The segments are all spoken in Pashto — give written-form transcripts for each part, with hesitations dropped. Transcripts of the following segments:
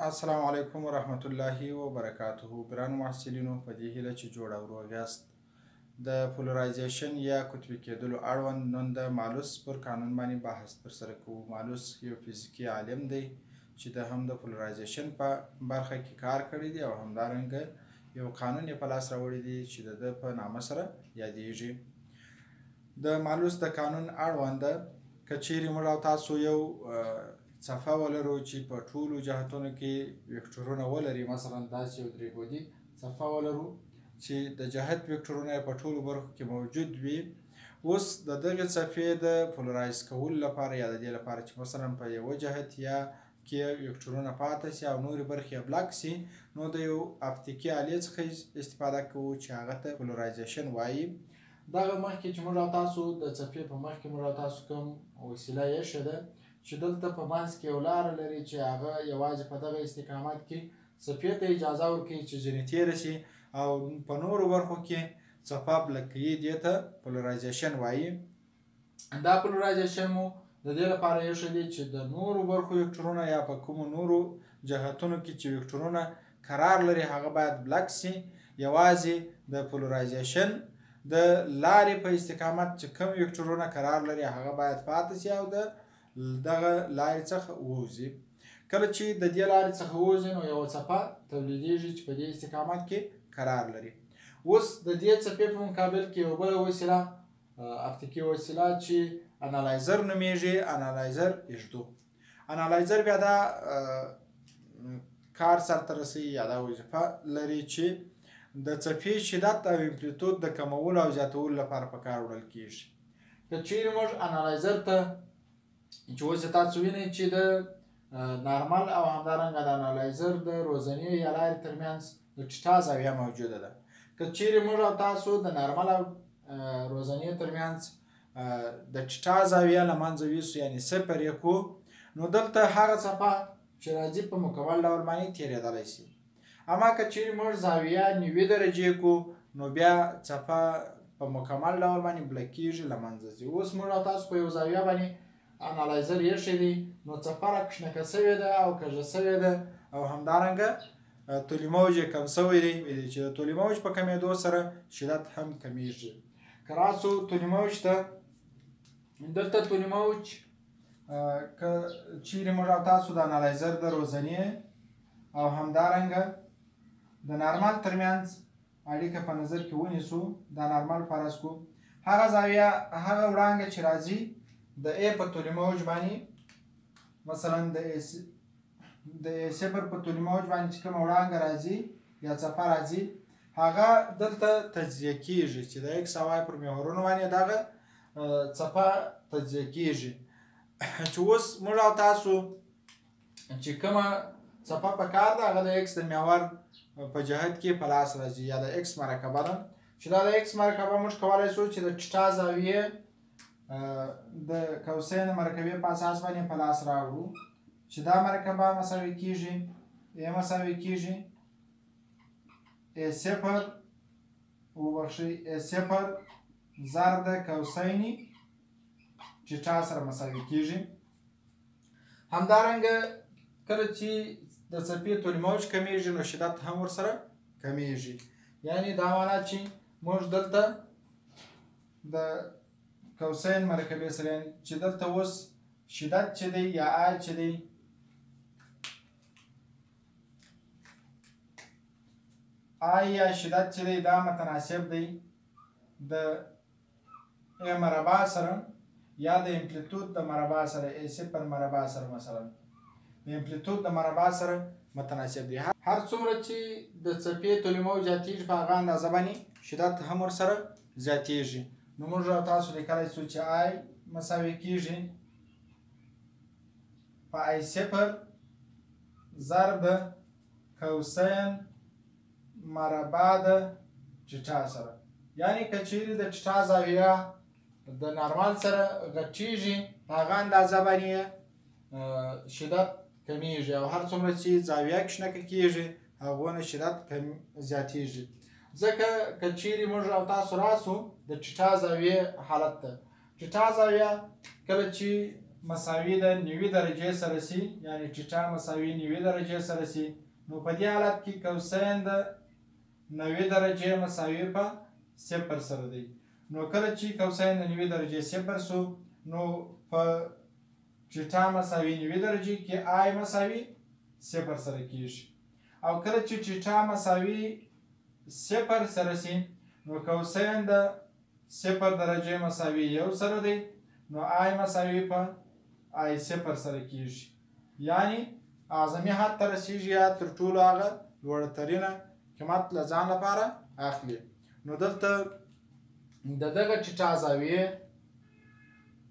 السلام علیکم ورحمت الله وبرکاته. ګرانو محصلینو، په دې هیله چې جوړ او روغ یاست. د پولرایزیشن یا قطبي کېدلو اړوند نن د مالوس پر قانون باندې بحث ترسره کوو. مالوس یو فزیکي عالم دی چې د هم د پولرایزیشن په برخه کې کار کړی دی او همدارنګه یو قانون یې په لاس راوړی دی چې د ده په نامه سره یادیږي. د مالوس د قانون اړوند که چیرې موږ او تاسو یو صفحه ولرو چې په ټولو جهتونو کې وکتورونه ولري، مثلا داسې یو درې بعدي صفحه ولرو چې د جهت وکتورونه یې په ټولو برخو کې موجود وي. اوس د دغې صفحې د پولرایز کولو لپاره یا د دې لپاره چې مثلا په یوه جهت یا کې وکتورونه پاته سي او نورې برخې یې بلاک سي، نو د یو اپتیکي آلې څخه استفاده کوو چې هغه ته پولرایزیشن وایي. دغه مخکې چې موږ او تاسو د صفحې په مخکې موږ او تاسو کوم وسیله ایښې ده چې دلته په منځ کې یو لاره لري چې هغه یوازې په دغه استقامت کې صفحې ته اجازه ورکوي چې ځینې تېره شي او په نورو برخو کې صفحه بلک کوي. دې ته پولرایزیشن وایي. دا پولرایزیشن مو د دې لپاره ایښی دی چې د نورو برخو وکتورونه یا په کومو نورو جهتونو کې چې وکتورونه قرار لري هغه باید بلک سي. یوازې د پولرایزیشن د لارې په استقامت چې کوم وکتورونه قرار لري هغه باید پاته سي او د دغه لارې څخه ووځي. کله چې د دې لارې څخه ووځي نو یوه څپه تولیدېږي چې په دې استقامت کې قرار لري. اوس د دې څپې په مقابل کې یو بله وسیله اپتیکي وسیله چې انالایزر نومیږي. انالایزر ایږدو. انالایزر بیا دا کار سرته رسوي یا دا وظیفه لري چې د څپې شدت او امپلیتود د کمولو او زیاتولو لپاره په کار وړل کېږي. که چیرې موږ انالایزر ته چې اوس تاسو وینئ چې د نارمل او همدارنګه د انالایزر د روزنې یا لارې ترمنځ د ټیټا زاویه موجوده ده. که چیرې موږ او تاسو د نارمل او روزنې ترمنځ د ټیټا زاویه له منځه ویسو یعنې صفر یې کړو، نو دلته هغه څپه چې راځي په مکمل ډول باندې تېرېدلی شي. اما که چیرې موږ زاویه 90 درجې کړو نو بیا څپه په مکمل ډول باندې بلک کېږي، له منځه ځي. اوس موږ او تاسو په یو زاویه باندې انالایزر ایښی دی نو څپه راکشنکه سوې ده او کږه سوې ده او همدارنګه طولي موج یې کم سوی دی چې د طولي موج په کمېدو سره شدت هم کمیږي. که راسو طولي موج ته، دلته طولي موج که چیرې موږ او تاسو د انالایزر د روزنې او همدارنګه د نارمل ترمنځ اړیکه په نظر کې ونیسو، دا نارمل فرض کړو، هغه زاویه هغه وړانګه چې راځي د ای په طولي موج باندې، مثلا د ای صفر په طولي موج باندې چې کومه وړانګه راځي یا څپه راځي هغه دلته تجزیه کېږي چې د ایکس او وای پر محورونو باندې دغه څپه تجزیه کېږي. چې اوس موږ او تاسو چې کومه څپه په کار ده هغه د ایکس د محور په جهت کې په لاس راځي یا د ایکس مرکبه ده، چې دا د ایکس مرکبه موږ کولی شو چې د ټیټا زاویې د کوسین مرکبې په اساس باندې په لاس راوړو چې دا مرکبه مساوي کېږي ای مساوي کېږي ای صفر وبخښئ ای صفر ضرب د کوسین ټیټا سره مساوي کېږي. همدارنګه کله چې د څپې طولي موج کمیږي نو شدت هم ورسره کمیږي. یعنې دا معنا چې موږ دلته د کوسین مرکبې سره چې دلته اوس شدت چې دی یا آی چې دی آی یا شدت چې دی دا متناسب دی د ای مربع سره یا د امپلیتود د مربع سره ای صفر مربع سره، مثلا د امپلیتود د مربع سره متناسب دی. هر څومره چې د څپې طولي موج زیاتېږي په هغه اندازه باندې شدت هم ورسره زیاتېږي. نو موږ تاسو لیکلی شو چې آی مساوي کېږي په آی صفر ضرب د کوسین مربع د ټیټا سره. یعنې که چیرې د ټیټا زاویه د نارمل سره غټېږي په هغه اندازه باندې شدت کمیږي او هر څومره چې زاویه کشنکه کېږي هغونه شدت زیاتېږي. ځکه که چیرې موږ او تاسو راسو د ټیټا زاویې حالت ته، ټیټا زاویه کله چې مساوي د 90 درجې سره سي، یعنی ټیټا مساوي 90 درجې سره سي، نو په دې حالت کې کوسین د 90 درجې مساوي په 0 سره دی. نو کله چې کوسین د 90 درجې 0 سو، نو په ټیټا مساوي 90 درجې کې آی مساوي 0 سره کیږي. او کله چې ټیټا مساوي 0 سره سي، نو کوسین د 0 درجې مساوي 1 سره دی، نو آی مساوي په آی 0 سره کیږي. یعنی اعظمي حد ته رسیږي یا تر ټولو هغه لوړه ترینه قیمت له ځان لپاره اخلي. نو دلته د دغه ټیټا زاویې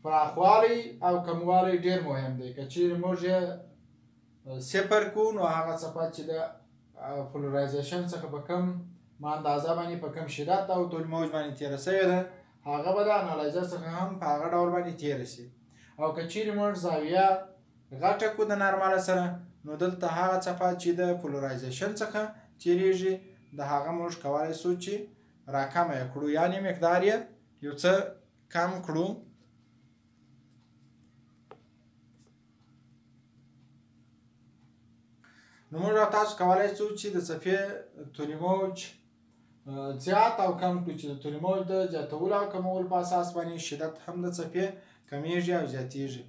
پراخوالی او کموالی ډیر مهم دی. که چیرې موږ یې 0 کړو، نو هغه څپه چې د پولرایزیشن څخه په کم اندازه باندې په کم شدت او طول موج باندې تېره سوې ده، هغه به د انالایزر څخه هم په هغه ډول باندې تېره شي. او که چیرې موږ زاویه غټه کړو د نارماله سره، نو دلته هغه څپه چې د پولرایزیشن څخه تېرېږي، د هغه موږ کولی شو چې راکمه یې کړو، یعنې مقدار یې یو څه کم کړو. نو موږ او تاسو کولی شو چې د څپې طولي موج زیات او کم کړو، چې د طولي موج د زیاتولو او کمولو په اساس باندې شدت هم د څپې کمیږي او زیاتیږي.